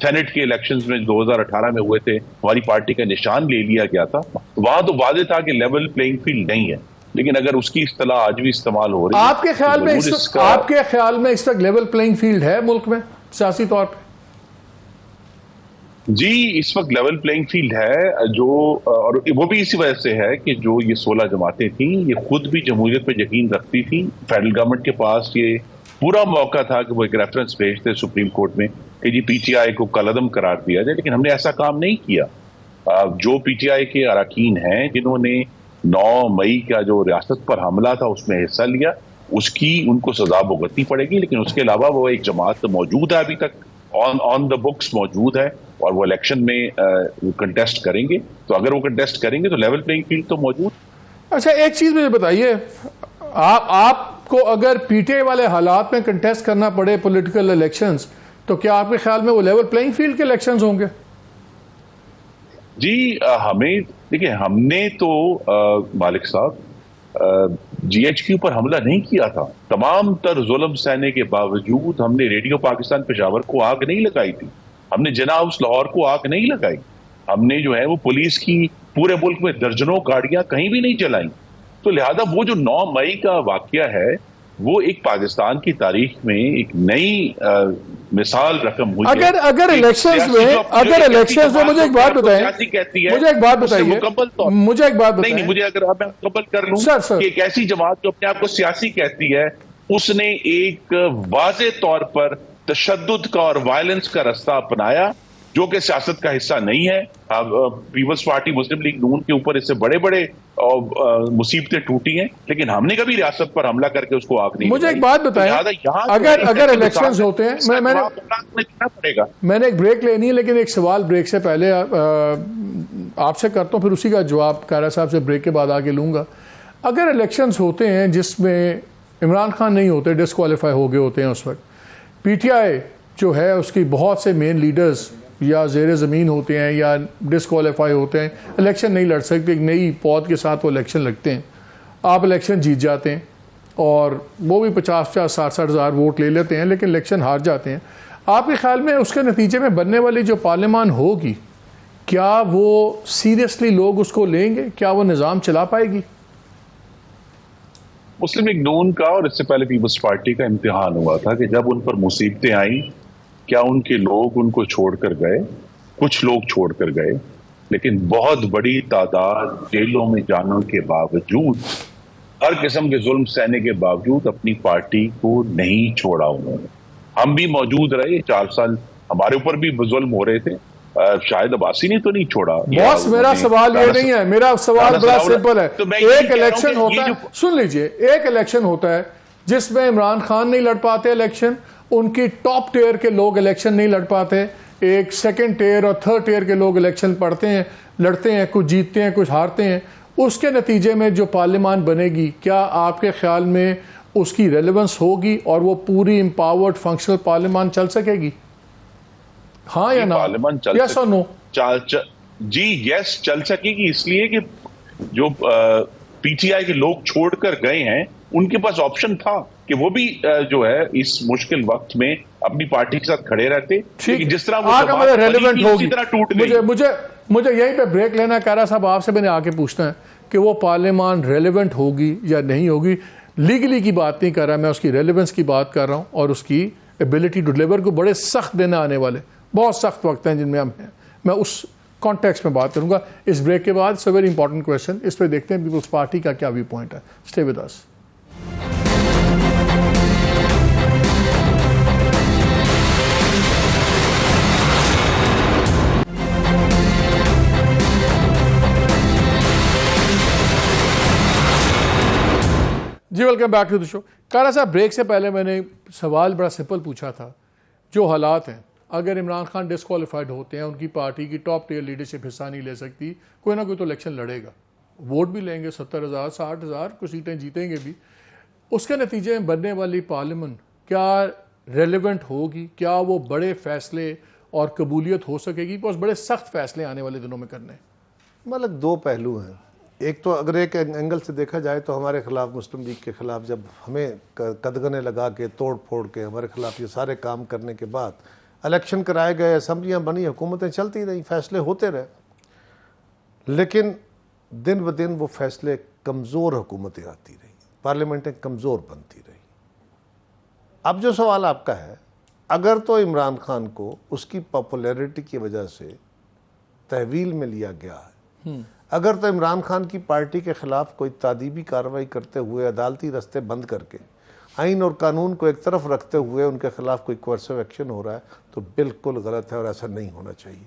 سینٹ کے الیکشنز میں 2018 میں ہوئے تھے، ہماری پارٹی کا نشان لے لیا گیا تھا. وہاں تو واضح تھا کہ لیول پلینگ فیلڈ نہیں ہے، لیکن اگر اس کی اصطلاح آج بھی استعمال ہو رہی ہے. آپ کے خیال میں اس وقت لیول پلینگ فیلڈ ہے ملک میں سیاسی طور پہ؟ جی اس وقت لیول پلینگ فیلڈ ہے، جو اور وہ بھی اسی وجہ سے ہے کہ جو یہ 16 جماعتیں تھیں یہ خود بھی جمہوریت پہ یقین رکھتی تھیں. فیڈرل گورنمنٹ کے پاس یہ پورا موقع تھا کہ وہ ایک ریفرنس بھیجتے سپریم کورٹ میں کہ جی پی ٹی آئی کو کالعدم قرار دیا جائے، لیکن ہم نے ایسا کام نہیں کیا. جو پی ٹی آئی کے اراکین ہیں جنہوں نے 9 مئی کا جو ریاست پر حملہ تھا اس میں حصہ لیا، اس کی ان کو سزا بھگتنی پڑے گی. لیکن اس کے علاوہ وہ ایک جماعت موجود ہے، ابھی تک آن دا بکس موجود ہے، اور وہ الیکشن میں کنٹیسٹ کریں گے. تو اگر وہ کنٹیسٹ کریں گے تو لیول پلینگ فیلڈ تو موجود. اچھا ایک چیز مجھے بتائیے، آپ کو اگر پی ٹی آئی والے حالات میں کنٹیسٹ کرنا پڑے پولیٹیکل الیکشنز، تو کیا آپ کے خیال میں وہ لیول پلینگ فیلڈ کے الیکشنز ہوں گے؟ جی ہمیں دیکھیں، ہم نے تو مالک صاحب جی ایچ کیو پر حملہ نہیں کیا تھا. تمام تر ظلم سہنے کے باوجود ہم نے ریڈیو پاکستان پشاور کو آگ نہیں لگائی تھی، ہم نے جناح ہاؤس لاہور کو آگ نہیں لگائی، ہم نے جو ہے وہ پولیس کی پورے ملک میں درجنوں گاڑیاں کہیں بھی نہیں چلائیں. تو لہذا وہ جو 9 مئی کا واقعہ ہے وہ ایک پاکستان کی تاریخ میں ایک نئی مثال رقم ہوئی. اگر الیکشنز میں مجھے ایک بات بتائیں، مجھے اگر میں مکمل کر لوں کہ ایک ایسی جماعت جو اپنے آپ کو سیاسی کہتی ہے، اس نے ایک واضح طور پر تشدد کا اور وائلنس کا رستہ اپنایا جو کہ سیاست کا حصہ نہیں ہے. پیپلز پارٹی مسلم لیگ نون کے اوپر اس سے بڑے بڑے مصیبتیں ٹوٹی ہیں، لیکن ہم نے کبھی ریاست پر حملہ کر کے اس کو آگ نہیں. مجھے ایک بات بتائیں، اگر الیکشنز ہوتے ہیں، میں نے ایک بریک لینی ہے، لیکن ایک سوال بریک سے پہلے آپ سے کرتا ہوں، پھر اسی کا جواب کارا صاحب سے بریک کے بعد آگے لوں گا. اگر الیکشنز ہوتے ہیں جس میں عمران خان نہیں ہوتے، ڈسکوالیفائی ہو گئے ہوتے ہیں، اس وقت پی ٹی آئی جو ہے اس کی بہت سے مین لیڈرز یا زیر زمین ہوتے ہیں یا ڈسکوالیفائی ہوتے ہیں، الیکشن نہیں لڑ سکتے، ایک نئی پود کے ساتھ وہ الیکشن لڑتے ہیں، آپ الیکشن جیت جاتے ہیں اور وہ بھی 50-50 60 ہزار ووٹ لے لیتے ہیں، لیکن الیکشن ہار جاتے ہیں. آپ کے خیال میں اس کے نتیجے میں بننے والی جو پارلیمان ہوگی، کیا وہ سیریسلی لوگ اس کو لیں گے؟ کیا وہ نظام چلا پائے گی؟ مسلم لیگ نون کا اور اس سے پہلے پیپلز پارٹی کا امتحان ہوا تھا کہ جب ان پر مصیبتیں آئیں کیا ان کے لوگ ان کو چھوڑ کر گئے؟ کچھ لوگ چھوڑ کر گئے، لیکن بہت بڑی تعداد جیلوں میں جانے کے باوجود، ہر قسم کے ظلم سہنے کے باوجود اپنی پارٹی کو نہیں چھوڑا انہوں نے. ہم بھی موجود رہے 4 سال، ہمارے اوپر بھی ظلم ہو رہے تھے، شاہد عباسی نے تو نہیں چھوڑا. بس میرا سوال یہ نہیں ہے، میرا سوال بڑا سمپل ہے. ایک الیکشن ہوتا ہے، سن لیجئے، ایک الیکشن ہوتا ہے جس میں عمران خان نہیں لڑ پاتے الیکشن، ان کی ٹاپ ٹیئر کے لوگ الیکشن نہیں لڑ پاتے، ایک سیکنڈ ٹیئر اور تھرڈ ٹیئر کے لوگ الیکشن لڑتے ہیں، کچھ جیتتے ہیں کچھ ہارتے ہیں. اس کے نتیجے میں جو پارلیمان بنے گی، کیا آپ کے خیال میں اس کی ریلیونس ہوگی اور وہ پوری امپاورڈ فنکشنل پارلیمان چل سکے گی؟ ہاں یا نا؟ یس اور نو؟ جی یس چل سکے گی، اس لیے کہ جو پی ٹی آئی کے لوگ چھوڑ کر گئے ہیں, ان کے پاس آپشن تھا کہ وہ بھی جو ہے اس مشکل وقت میں اپنی پارٹی کے ساتھ کھڑے رہتے, جس طرح وہ ریلیونٹ ہوگی. ٹوٹ گئی. مجھے یہیں پہ بریک لینا ہے. کارا صاحب آپ سے میں نے آ کے پوچھنا ہے کہ وہ پارلیمان ریلیونٹ ہوگی یا نہیں ہوگی. لیگلی کی بات نہیں کر رہا میں, اس کی ریلیونس کی بات کر رہا ہوں, اور اس کی ایبلٹی ٹو ڈیلیور کو بڑے سخت دن آنے والے, بہت سخت وقت ہیں جن میں ہم ہیں. میں اس کانٹیکسٹ میں بات کروں گا اس بریک کے بعد. It's a very important question. اس پہ دیکھتے ہیں پیپلز پارٹی کا کیا ویو پوائنٹ ہے. Stay with us. جی welcome back to the show. کارا صاحب بریک سے پہلے میں نے سوال بڑا سمپل پوچھا تھا, جو حالات ہیں اگر عمران خان ڈسکوالیفائڈ ہوتے ہیں, ان کی پارٹی کی ٹاپ ٹیئر لیڈرشپ حصہ نہیں لے سکتی, کوئی نہ کوئی تو الیکشن لڑے گا, ووٹ بھی لیں گے 70,000 60,000, کچھ سیٹیں جیتیں گے بھی. اس کے نتیجے میں بننے والی پارلیمنٹ کیا ریلیونٹ ہوگی؟ کیا وہ بڑے فیصلے اور قبولیت ہو سکے گی؟ بس بڑے سخت فیصلے آنے والے دنوں میں کرنے ہیں. مطلب دو پہلو ہیں. ایک تو اگر ایک اینگل سے دیکھا جائے تو ہمارے خلاف, مسلم لیگ کے خلاف جب ہمیں قدغنے لگا کے توڑ پھوڑ کے ہمارے خلاف یہ سارے کام کرنے کے بعد الیکشن کرائے گئے, اسمبلیاں بنی, حکومتیں چلتی رہیں, فیصلے ہوتے رہے, لیکن دن بدن وہ فیصلے کمزور حکومتیں آتی رہیں, پارلیمنٹیں کمزور بنتی رہیں. اب جو سوال آپ کا ہے, اگر تو عمران خان کو اس کی پاپولیرٹی کی وجہ سے تحویل میں لیا گیا ہے, اگر تو عمران خان کی پارٹی کے خلاف کوئی تادیبی کارروائی کرتے ہوئے عدالتی رستے بند کر کے آئین اور قانون کو ایک طرف رکھتے ہوئے ان کے خلاف کوئی کوئرسو ایکشن ہو رہا ہے تو بالکل غلط ہے اور ایسا نہیں ہونا چاہیے.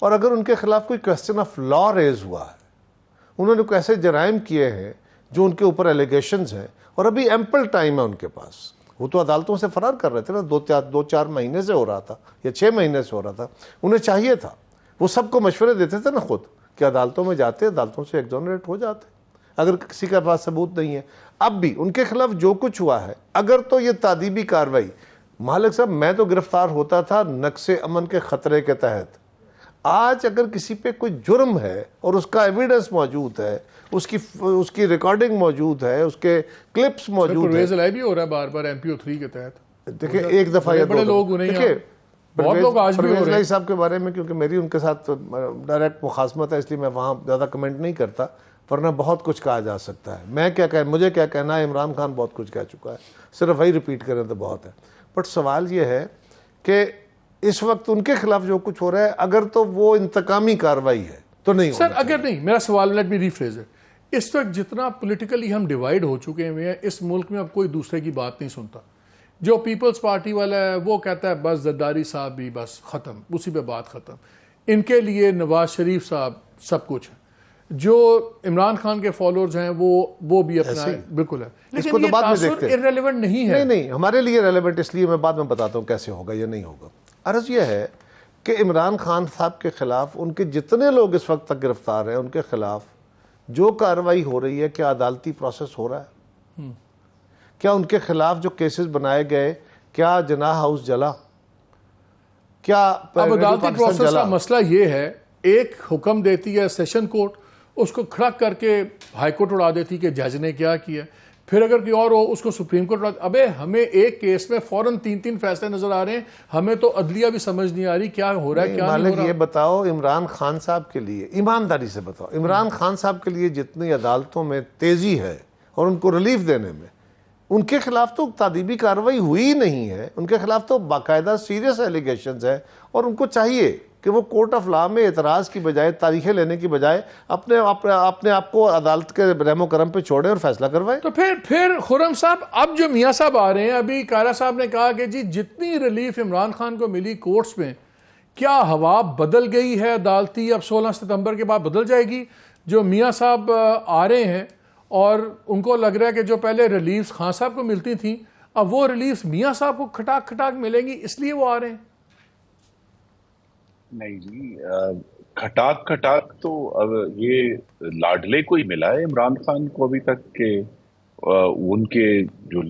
اور اگر ان کے خلاف کوئی کویسچن آف لا ریز ہوا ہے, انہوں نے کوئی ایسے جرائم کیے ہیں جو ان کے اوپر ایلیگیشنز ہیں, اور ابھی ایمپل ٹائم ہے ان کے پاس, وہ تو عدالتوں سے فرار کر رہے تھے نا, 2-4 مہینے سے ہو رہا تھا یا 6 مہینے سے ہو رہا تھا. انہیں چاہیے تھا, وہ سب کو مشورے دیتے تھے نا خود, کہ عدالتوں میں جاتے, عدالتوں سے ایگزونریٹ ہو جاتے اگر کسی کے پاس ثبوت نہیں ہے. اب بھی ان کے خلاف جو کچھ ہوا ہے, اگر تو یہ تادیبی کارروائی, مالک صاحب میں تو گرفتار ہوتا تھا نقص امن کے خطرے کے تحت. آج اگر کسی پہ کوئی جرم ہے اور اس کا ایویڈنس موجود ہے, اس کی ریکارڈنگ موجود ہے, اس کے کلپس موجود ہیں, پرویز الہی بھی ہو رہا ہے بار بار MPO3 کے تحت. دیکھیں ایک دفعہ یا بڑے لوگ انہیں پرویز الہی صاحب کے بارے میں, کیونکہ میری ان کے ساتھ ڈائریکٹ مخاصمت ہے, اس لیے میں وہاں زیادہ کمنٹ نہیں کرتا, ورنہ بہت کچھ کہا جا سکتا ہے. مجھے کیا کہنا ہے, عمران خان بہت کچھ کہہ چکا ہے, صرف وہی ریپیٹ کریں تو بہت ہے. بٹ سوال یہ ہے کہ اس وقت ان کے خلاف جو کچھ ہو رہا ہے, اگر تو وہ انتقامی کارروائی ہے تو نہیں سر. اگر نہیں, میرا سوال لیٹ می ریفریز ہے, اس وقت جتنا پولیٹیکلی ہم ڈیوائیڈ ہو چکے ہیں اس ملک میں, اب کوئی دوسرے کی بات نہیں سنتا. جو پیپلز پارٹی والا ہے وہ کہتا ہے بس زرداری صاحب بھی بس ختم, اسی پہ بات ختم. ان کے لیے نواز شریف صاحب سب کچھ ہے. جو عمران خان کے فالوورز ہیں وہ بھی اپنا بالکل ہے, لیکن یہ تاثر irrelevant نہیں ہے. نہیں, ہمارے لیے ریلیونٹ اس لیے میں بعد میں بتاتا ہوں کیسے ہوگا یا نہیں ہوگا. عرض یہ ہے کہ عمران خان صاحب کے خلاف ان کے جتنے لوگ اس وقت تک گرفتار ہیں, ان کے خلاف جو کارروائی ہو رہی ہے, کیا عدالتی پروسیس ہو رہا ہے؟ کیا ان کے خلاف جو کیسز بنائے گئے, کیا جناح ہاؤس جلا؟ کیا اب عدالتی پروسیس کا مسئلہ یہ ہے, ایک حکم دیتی ہے سیشن کورٹ, اس کو کھڑا کر کے ہائی کورٹ اڑا دیتی کہ جج نے کیا کیا, پھر اگر کوئی اور ہو اس کو سپریم کورٹ اڑا. ابے ہمیں ایک کیس میں فوراً 3 فیصلے نظر آ رہے ہیں, ہمیں تو عدلیہ بھی سمجھ نہیں آ رہی کیا ہو رہا ہے کیا نہیں ہو رہا. یہ بتاؤ عمران خان صاحب کے لیے, ایمانداری سے بتاؤ, عمران خان صاحب کے لیے جتنی عدالتوں میں تیزی ہے اور ان کو ریلیف دینے میں, ان کے خلاف تو تعدیبی کارروائی ہوئی نہیں ہے. ان کے خلاف تو باقاعدہ سیریس ایلیگیشنز ہیں, اور ان کو چاہیے کہ وہ کورٹ آف لا میں اعتراض کی بجائے, تاریخیں لینے کی بجائے اپنے آپ کو عدالت کے رحم و کرم پہ چھوڑیں اور فیصلہ کروائیں. تو پھر خرم صاحب, اب جو میاں صاحب آ رہے ہیں, ابھی کارا صاحب نے کہا کہ جی جتنی ریلیف عمران خان کو ملی کورٹس میں, کیا ہوا بدل گئی ہے عدالتی؟ اب 16 ستمبر کے بعد بدل جائے گی. جو میاں صاحب آ رہے ہیں اور ان کو لگ رہا ہے کہ جو پہلے ریلیفز خان صاحب کو ملتی تھیں, اب وہ ریلیفز میاں صاحب کو کھٹاک ملیں گی, اس لیے وہ آ رہے ہیں. نہیں جی, کھٹاک تو اب یہ لاڈلے کو ہی ملا ہے عمران خان کو ابھی تک, کہ ان کے جو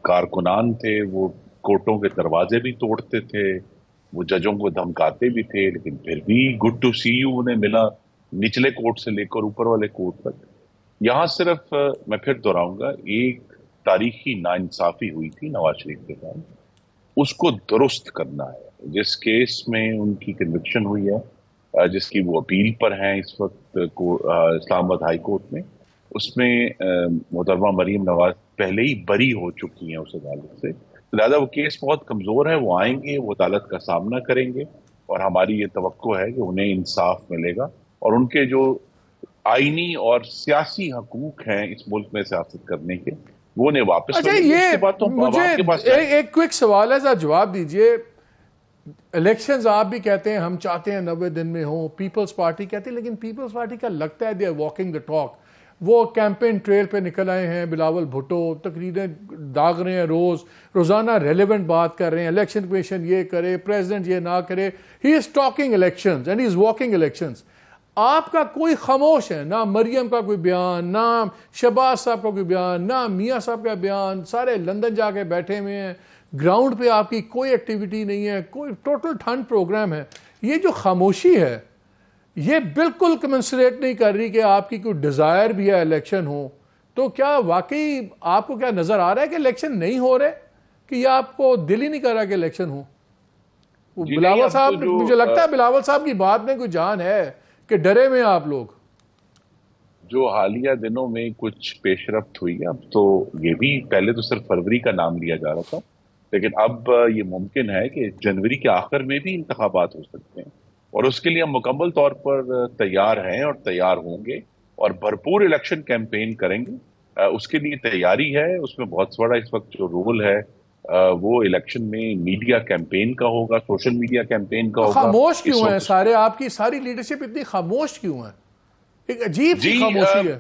کارکنان تھے وہ کورٹوں کے دروازے بھی توڑتے تھے, وہ ججوں کو دھمکاتے بھی تھے, لیکن پھر بھی گڈ ٹو سی یو انہیں ملا, نچلے کورٹ سے لے کر اوپر والے کورٹ تک. یہاں صرف میں پھر دہراؤں گا، ایک تاریخی ناانصافی ہوئی تھی نواز شریف کے ساتھ، اس کو درست کرنا ہے. جس کیس میں ان کی کنوکشن ہوئی ہے، جس کی وہ اپیل پر ہیں اس وقت اسلام آباد ہائی کورٹ میں، اس میں محترمہ مریم نواز پہلے ہی بری ہو چکی ہیں اس عدالت سے. لہٰذا وہ کیس بہت کمزور ہے، وہ آئیں گے، وہ عدالت کا سامنا کریں گے، اور ہماری یہ توقع ہے کہ انہیں انصاف ملے گا، اور ان کے جو آئینی اور سیاسی حقوق ہیں اس ملک میں سیاست کرنے کے، وہ انہیں واپس اچھا یہ مجھے ایک کوئک سوال ہے، ذرا جواب دیجئے. الیکشنز آپ بھی کہتے ہیں ہم چاہتے ہیں 90 دن میں ہوں، پیپلز پارٹی کہتے ہیں، لیکن پیپلز پارٹی کا لگتا ہے they are walking the talk. وہ کیمپین ٹریل پہ نکل آئے ہیں، بلاول بھٹو تقریریں داغ رہے ہیں، روزانہ ریلیونٹ بات کر رہے ہیں، الیکشن کمیشن یہ کرے، پریزیڈنٹ یہ نہ کرے. He is talking elections and he is walking elections. آپ کا کوئی خاموش ہے، نہ مریم کا کوئی بیان، نہ شہباز صاحب کا کوئی بیان، نہ میاں صاحب کا بیان. سارے لندن جا کے بیٹھے ہوئے ہیں، گراؤنڈ پہ آپ کی کوئی ایکٹیویٹی نہیں ہے، کوئی ٹوٹل ٹھنڈ پروگرام ہے. یہ جو خاموشی ہے یہ بالکل کمنسریٹ نہیں کر رہی کہ آپ کی کوئی ڈیزائر بھی ہے الیکشن ہو. تو کیا واقعی آپ کو کیا نظر آ رہا ہے کہ الیکشن نہیں ہو رہے، کہ یہ آپ کو دل ہی نہیں کر رہا کہ الیکشن ہو؟ بلاول صاحب، مجھے لگتا ہے بلاول صاحب کی بات میں کوئی جان ہے کہ ڈرے میں آپ لوگ. جو حالیہ دنوں میں کچھ پیش رفت ہوئی ہے، اب تو یہ بھی، پہلے تو صرف فروری کا نام لیا جا رہا تھا، لیکن اب یہ ممکن ہے کہ جنوری کے آخر میں بھی انتخابات ہو سکتے ہیں، اور اس کے لیے ہم مکمل طور پر تیار ہیں اور تیار ہوں گے، اور بھرپور الیکشن کیمپین کریں گے. اس کے لیے تیاری ہے. اس میں بہت بڑا اس وقت جو رول ہے وہ الیکشن میں میڈیا کیمپین کا ہوگا، سوشل میڈیا کیمپین کا ہوگا. خاموش کیوں ہیں سارے؟ آپ کی ساری لیڈرشپ اتنی خاموش کیوں ہے؟ ایک عجیب سی خاموشی ہے.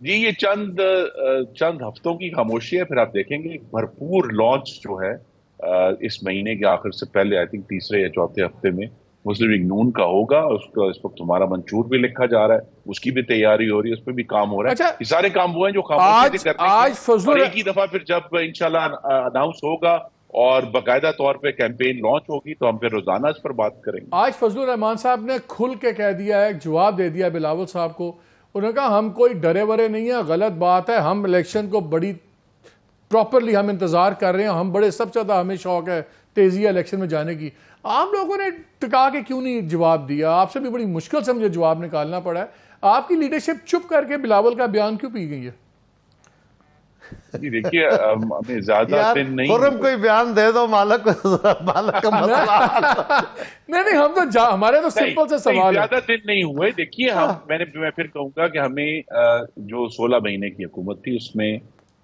جی یہ چند ہفتوں کی خاموشی ہے، پھر آپ دیکھیں گے بھرپور لانچ جو ہے اس مہینے کے آخر سے پہلے، آئی تھنک تیسرے یا چوتھے ہفتے میں مسلم لیگ نون کا ہوگا. اس کا اس وقت ہمارا منشور بھی لکھا جا رہا ہے، اس کی بھی تیاری ہو رہی ہے، اس پہ بھی کام ہو رہا ہے. یہ سارے کام وہ ہیں جو خاموشی سے کرنے ہیں، اور ایک ہی دفعہ پھر جب انشاءاللہ اناؤنس ہوگا اور باقاعدہ طور پہ کیمپین لانچ ہوگی تو ہم پھر روزانہ اس پر بات کریں گے. آج فضل الرحمان صاحب نے کھل کے کہہ دیا ہے، جواب دے دیا بلاول صاحب کو. انہوں نے کہا ہم کوئی ڈرے ورے نہیں ہیں، غلط بات ہے، ہم الیکشن کو بڑی پراپرلی ہم انتظار کر رہے ہیں، ہم بڑے سب سے زیادہ ہمیں شوق ہے تیزی الیکشن میں جانے کی. آپ لوگوں نے ٹکا کے کیوں نہیں جواب دیا؟ آپ سے بھی بڑی مشکل سے مجھے جواب نکالنا پڑا ہے. آپ کی لیڈرشپ چپ کر کے بلاول کا بیان کیوں پی گئی ہے؟ جی دیکھیے ہمیں زیادہ دن نہیں، خرم کوئی بیان دے دو مالک کا مسئلہ. نہیں ہم تو ہمارے تو سمپل سے سوال ہے. زیادہ دن نہیں ہوئے. دیکھیے میں پھر کہوں گا کہ ہمیں جو 16 مہینے کی حکومت تھی اس میں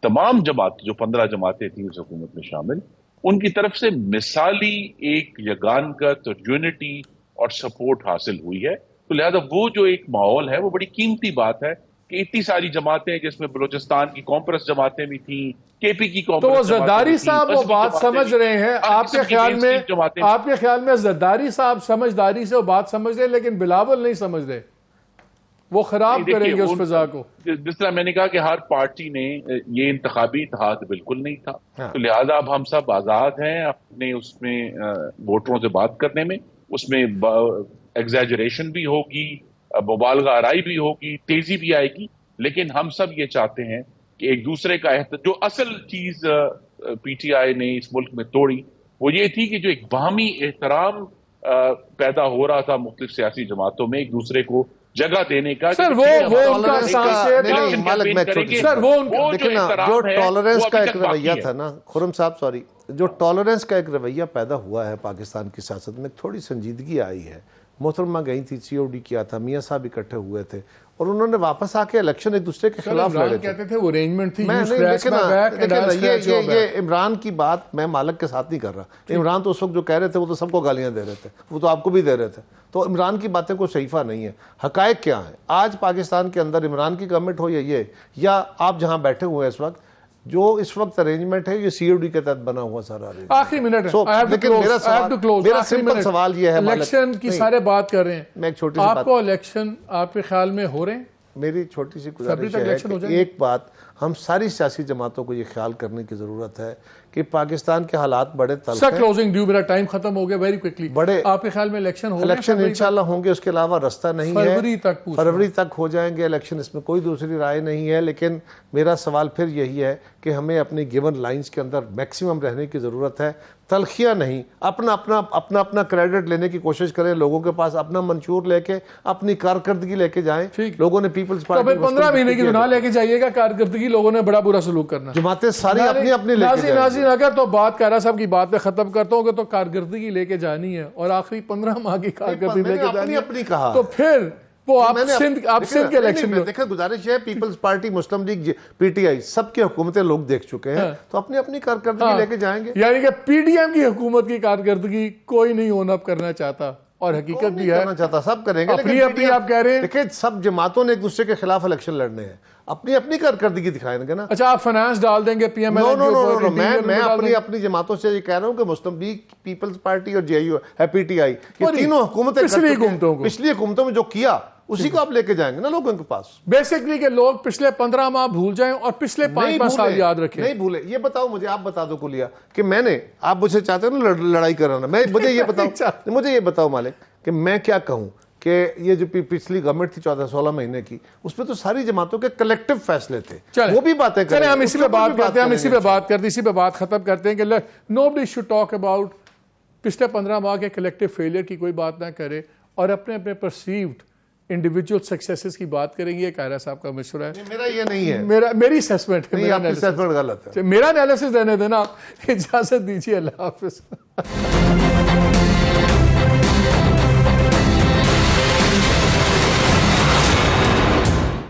تمام جماعت، جو 15 جماعتیں تھیں اس حکومت میں شامل، ان کی طرف سے مثالی ایک یگانگت اور یونٹی اور سپورٹ حاصل ہوئی ہے. تو لہذا وہ جو ایک ماحول ہے وہ بڑی قیمتی بات ہے کہ اتنی ساری جماعتیں، جس میں بلوچستان کی کانفرنس جماعتیں بھی تھیں، کے پی کی کانفرنس. تو زرداری صاحب وہ بات سمجھ رہے ہیں آپ کے خیال میں زرداری صاحب سمجھداری سے وہ بات سمجھ رہے ہیں، لیکن بلاول نہیں سمجھ رہے، وہ خراب کریں گے اس فضا کو. جس طرح میں نے کہا کہ ہر پارٹی نے یہ انتخابی اتحاد بالکل نہیں تھا، تو لہذا اب ہم سب آزاد ہیں اپنے اس میں ووٹروں سے بات کرنے میں. اس میں ایگزیجریشن بھی ہوگی، مبالغہ آرائی بھی ہوگی، تیزی بھی آئے گی، لیکن ہم سب یہ چاہتے ہیں کہ ایک دوسرے کا جو اصل چیز پی ٹی آئی نے اس ملک میں توڑی وہ یہ تھی کہ جو ایک باہمی احترام پیدا ہو رہا تھا مختلف سیاسی جماعتوں میں ایک دوسرے کو جگہ دینے کا. سر وہ جو ٹالرنس کا ایک رویہ تھا نا خرم صاحب، سوری، جو ٹالرنس کا ایک رویہ پیدا ہوا ہے پاکستان کی سیاست میں، تھوڑی سنجیدگی آئی ہے. محترمہ گئی تھی، سی او ڈی کیا تھا، میاں صاحب اکٹھے ہوئے تھے اور انہوں نے واپس آ کے الیکشن ایک دوسرے کے خلاف لڑے تھے. وہ ارینجمنٹ تھی. یہ عمران کی بات میں مالک کے ساتھ نہیں کر رہا. عمران تو اس وقت جو کہہ رہے تھے وہ تو سب کو گالیاں دے رہے تھے، وہ تو آپ کو بھی دے رہے تھے. تو عمران کی باتیں کوئی صحیفہ نہیں ہے. حقائق کیا ہیں آج پاکستان کے اندر؟ عمران کی گورنمنٹ ہو یا آپ جہاں بیٹھے ہوئے ہیں اس وقت، جو اس وقت ارینجمنٹ ہے یہ سی او ڈی کے تحت بنا ہوا سارا. آخری منٹ ہے، لیکن میرا سمپل سوال یہ ہے، الیکشن کی سارے بات کر رہے ہیں، میں ایک چھوٹی آپ کو الیکشن آپ کے خیال میں ہو رہے ہیں؟ میری چھوٹی سی گزارش ہے کہ ایک بات ہم ساری سیاسی جماعتوں کو یہ خیال کرنے کی ضرورت ہے کہ پاکستان کے حالات بڑے تلخ ہیں. کلوزنگ ڈیو، میرا ٹائم ختم ہو گیا ویری کوئکلی. آپ کے خیال میں الیکشن ہوگا؟ الیکشن انشاءاللہ ہوں گے، اس کے علاوہ رستہ نہیں ہے. فروری تک ہو جائیں گے الیکشن، اس میں کوئی دوسری رائے نہیں ہے. لیکن میرا سوال پھر یہی ہے کہ ہمیں اپنی گیون لائنز کے اندر میکسیمم رہنے کی ضرورت ہے. تلخیاں نہیں، اپنا کریڈٹ لینے کی کوشش کریں، لوگوں کے پاس اپنا منشور لے کے اپنی کارکردگی لے کے جائیں. لوگوں نے پیپلز پارٹی 15 مہینے کی نہ لے کے جائیے گا کارکردگی، لوگوں نے بڑا برا سلوک کرنا. جماعتیں ساری اپنی لے کے ناظرین اگر تو بات کہہ رہا صاحب کی بات میں ختم کرتا ہوں کہ تو کارکردگی لے کے جانی ہے اور آخری 15 ماہ کی کارکردگی لے کے جانی ہے، تو پھر وہ آپ سندھ کے الیکشن میں دیکھیں. گزارش ہے peoples party, Muslim League, P T I, سب کی حکومتیں لوگ دیکھ چکے ہیں، تو اپنی کارکردگی لے کے جائیں گے. یعنی کہ پی ڈی ایم کی حکومت کی کارکردگی کوئی نہیں اون اپ کرنا چاہتا، اور حقیقت بھی ہے کرنا چاہتا، سب کریں گے. اپنی آپ کہہ رہے ہیں دیکھیں سب جماعتوں نے ایک دوسرے کے خلاف الیکشن لڑنے ہیں، اپنی کارکردگی دکھائیں گے نا. اچھا آپ فائنانس ڈال دیں گے پی ایم ایل این کے اوپر؟ میں اپنی جماعتوں سے یہ کہہ رہا ہوں کہ مسلم لیگ، پیپلز پارٹی اور جے آئی ہے پی ٹی آئی، یہ تینوں حکومتیں پچھلی حکومتوں میں جو کیا اسی کو آپ لے کے جائیں گے نا لوگوں کے پاس. بیسکلی کہ لوگ پچھلے 15 ماہ بھول جائیں اور پچھلے 5 سال یاد رکھیں. نہیں بھولے. یہ بتاؤ مجھے، آپ بتا دو کلیا کہ میں نے، آپ مجھے چاہتے ہیں نا لڑائی کرانا، مجھے یہ بتاؤ مالک کہ میں کیا کہوں کہ یہ جو پچھلی گورنمنٹ تھی 14-16 مہینے کی، اس پہ تو ساری جماعتوں کے کلیکٹیو فیصلے تھے، وہ بھی باتیں کریں. ہم اسی پہ بات کرتے ہیں، اسی پہ بات ختم کرتے ہیں کہ nobody should talk about پچھلے 15 ماہ کے کلیکٹیو فیلئر کی کوئی بات نہ کرے اور اپنے پرسیوڈ انڈیویجول سکسیسز کی بات کریں گے. یہ قاہرہ صاحب کا مشورہ ہے، میرا یہ نہیں ہے، میری اسیسمنٹ غلط ہے. میرا انالیسس دینے دینا. اجازت دیجیے، اللہ حافظ.